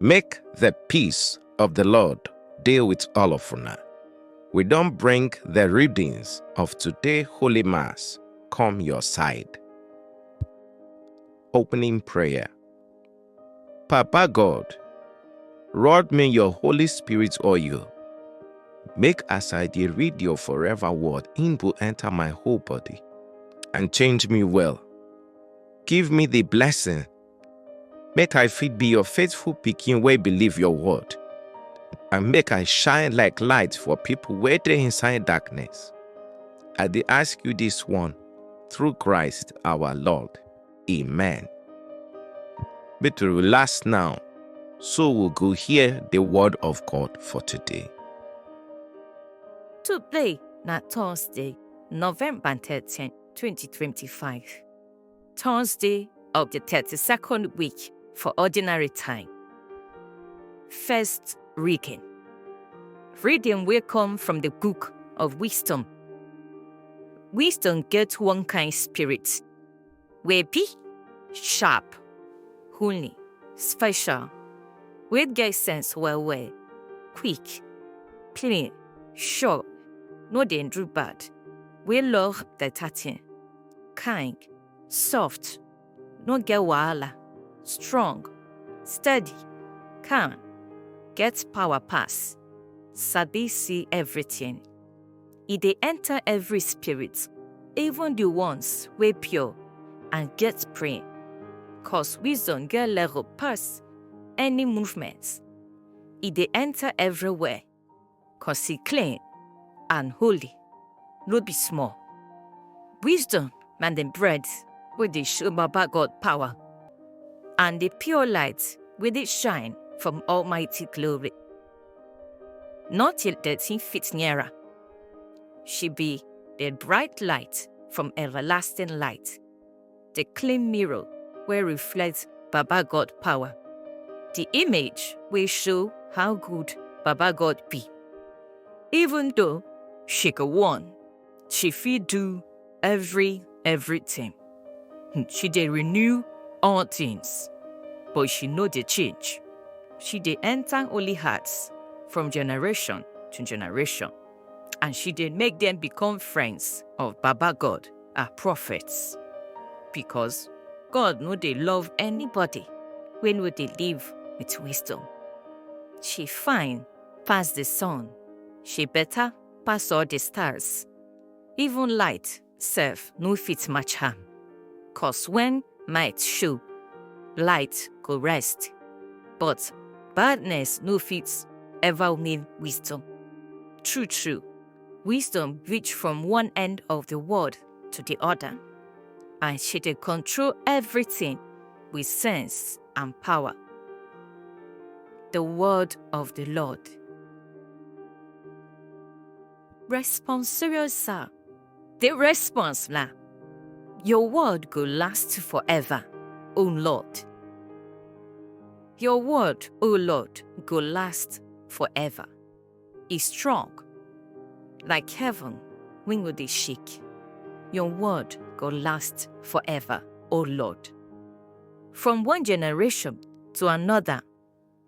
Make the peace of the Lord deal with all of una. We don't bring the readings of today Holy Mass come your side. Opening prayer. Papa God, rod me your Holy Spirit oil. Make as I dey read your forever word, in will enter my whole body and change me well. Give me the blessing. Make I fit be your faithful pikin wey believe your word. And make I shine like light for people wey dey inside darkness. I dey ask you this one through Christ our Lord. Amen. But we relax now, so we'll go hear the word of God for today. Today, na Thursday, November 13, 2025. Thursday of the 32nd week for ordinary time. First reading. Reading will come from the book of wisdom. Wisdom get one kind spirit. We be sharp, holy, special. We get sense well, quick, clean, sure, no dey do bad. We love the 13. Kind, soft, no get wahala, strong, steady, calm, get power pass, sabi see everything. E dey enter every spirit, even the ones wey pure and get brain. Cause wisdom get level pass any movements. E dey enter everywhere. Cause e clean and holy, no be small. Wisdom na the bread wey dey show Baba God power, and the pure light wey dey shine from Almighty glory. Not till 13 feet nearer. She be the bright light from everlasting light, the clean mirror where reflects Baba God power, the image will show how good Baba God be. Even though she go one, she fit do everything. She dey renew all things, but she no dey change. She dey enter holy hearts from generation to generation, and she dey make them become friends of Baba God, her prophets. Because God no dey love anybody wey no dey live with wisdom. She fine pass the sun. She better pass all the stars. Even light sef no fit match her. Cause when might show, light go rest. But badness no fit ever win wisdom. True, wisdom reach from one end of the world to the other, and she dey control everything with sense and power. The word of the Lord. Responsorio. The response la. Your word go last forever, O Lord. Your word, O Lord, go last forever. Is strong, like heaven when go dey shake. Your word go last forever, O Lord. From one generation to another,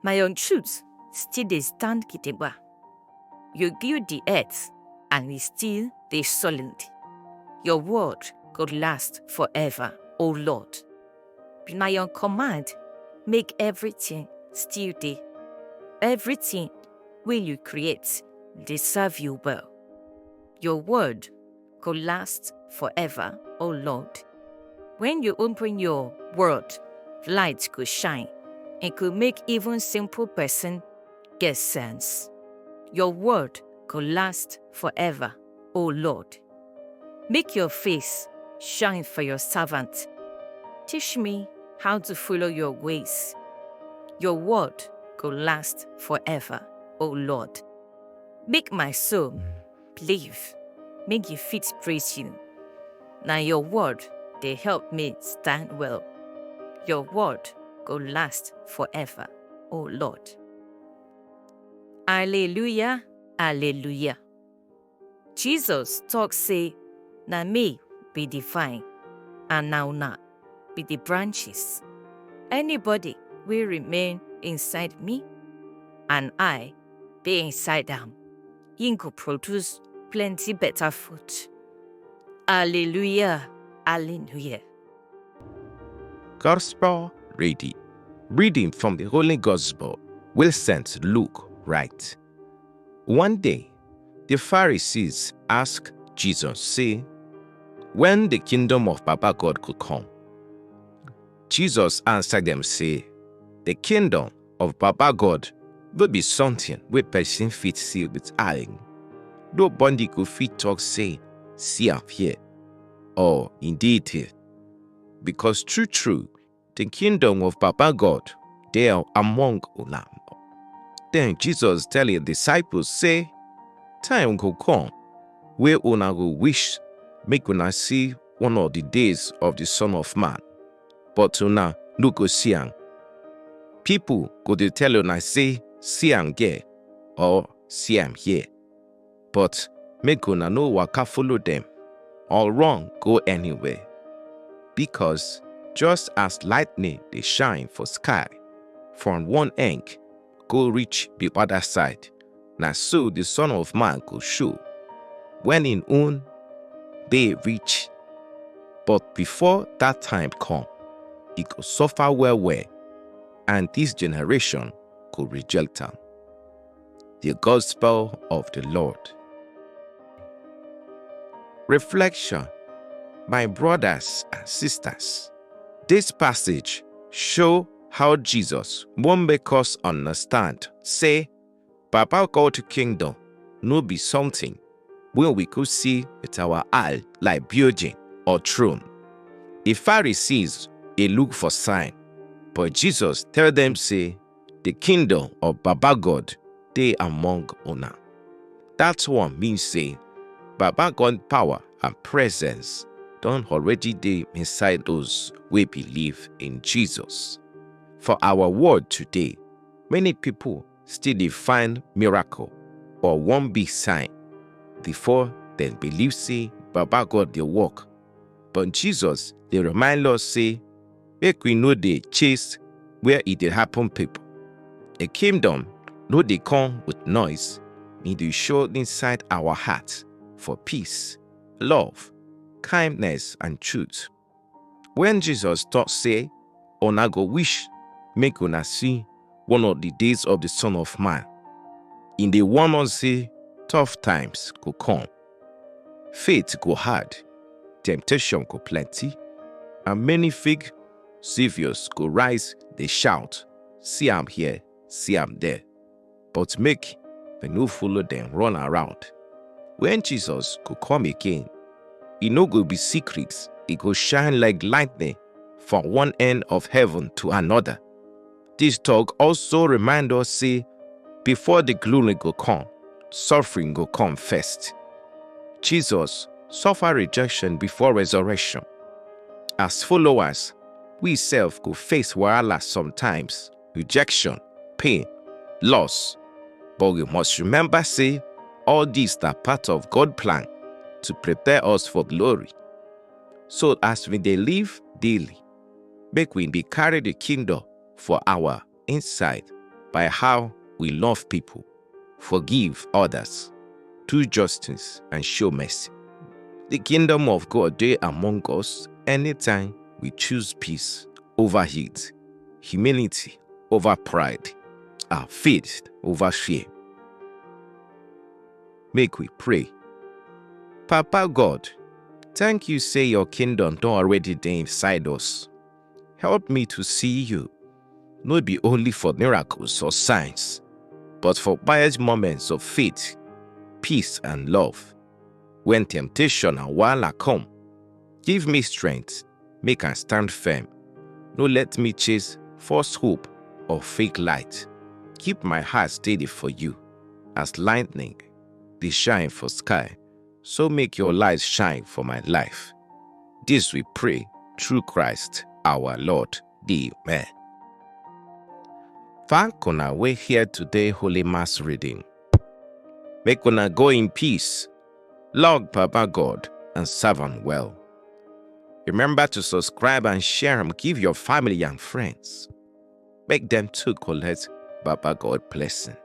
my own truth still dey stand gidigba. You build the earth, and it still dey solid. Your word go last forever, O Lord. Na your command make everything still dey. Everything wey you create dey serve you well. Your word go last forever, O Lord. When you open your word, light go shine. It could make even simple person get sense. Your word go last forever, O Lord. Make your face shine for your servant. Teach me how to follow your ways. Your word go last forever, O Lord. Make my soul believe, make you fit praise you. Now your word, they help me stand well. Your word go last forever, O Lord. Alleluia, alleluia. Jesus talk say, na me be the vine, and now be the branches. Anybody will remain inside me, and I be inside them, he could produce plenty better fruit. Alleluia, alleluia. Gospel reading. Reading from the Holy Gospel will St. Luke write. One day, the Pharisees asked Jesus, say, when the kingdom of Papa God could come. Jesus answered them, say, the kingdom of Papa God will be something where person fit see with eye. Nobody could fit talk say, see up here, or indeed here. Because true, the kingdom of Papa God, they are among una. Then Jesus tell his disciples, say, time go come, where una go wish, make una see one of the days of the Son of Man. But una no go see am. People go to tell una say, see am here, or see am here. But make una no waka follow them, or wrong go anywhere. Because just as lightning they shine for sky, from one end go reach the other side, na so the Son of Man go show, when in own day reach. But before that time come, he go suffer well, and this generation could reject him. The Gospel of the Lord. Reflection. My brothers and sisters, this passage show how Jesus won't make us understand, say, Papa God kingdom no be something when we could see with our eye like building or throne. The Pharisees, they look for sign, but Jesus tell them, say, the kingdom of Papa God, they among una. That one means, say, Papa God power and presence don't already dey inside those we believe in Jesus. For our world today, many people still dey find miracle or one big sign before they believe, say, Papa God dey work. But Jesus, they remind us, say, make we know dey chase where it dey happen people. A kingdom no dey come with noise, e dey show inside our hearts for peace, love, kindness, and truth. When Jesus taught, say, una go wish make una see one of the days of the Son of Man, in the one on say tough times go come, faith go hard, temptation go plenty, and many fake saviors go rise, they shout, see am here, see am there. But make the no follow them run around. When Jesus go come again, e no go be secrets, e go shine like lightning from one end of heaven to another. This talk also remind us, say, before the glory go come, suffering go come first. Jesus suffer rejection before resurrection. As followers, we self go face wahala sometimes, rejection, pain, loss. But we must remember, say, all these are part of God's plan to prepare us for glory. So as we dey live daily, make we dey carry the kingdom for our inside by how we love people, forgive others, do justice, and show mercy. The kingdom of God dey among us anytime we choose peace over hate, humility over pride, our faith over fear. Make we pray. Papa God, thank you, say your kingdom don't already dey inside us. Help me to see you, not be only for miracles or signs, but for quiet moments of faith, peace, and love. When temptation and wahala come, give me strength, make I stand firm. No let me chase false hope or fake light. Keep my heart steady for you, as lightning, they shine for sky. So make your light shine for my life. This we pray through Christ our Lord. Amen. Thank una we hear today Holy Mass reading. Make una go in peace, love Papa God, and serve him well. Remember to subscribe and share and give your family and friends. make them to collect Baba God blessing.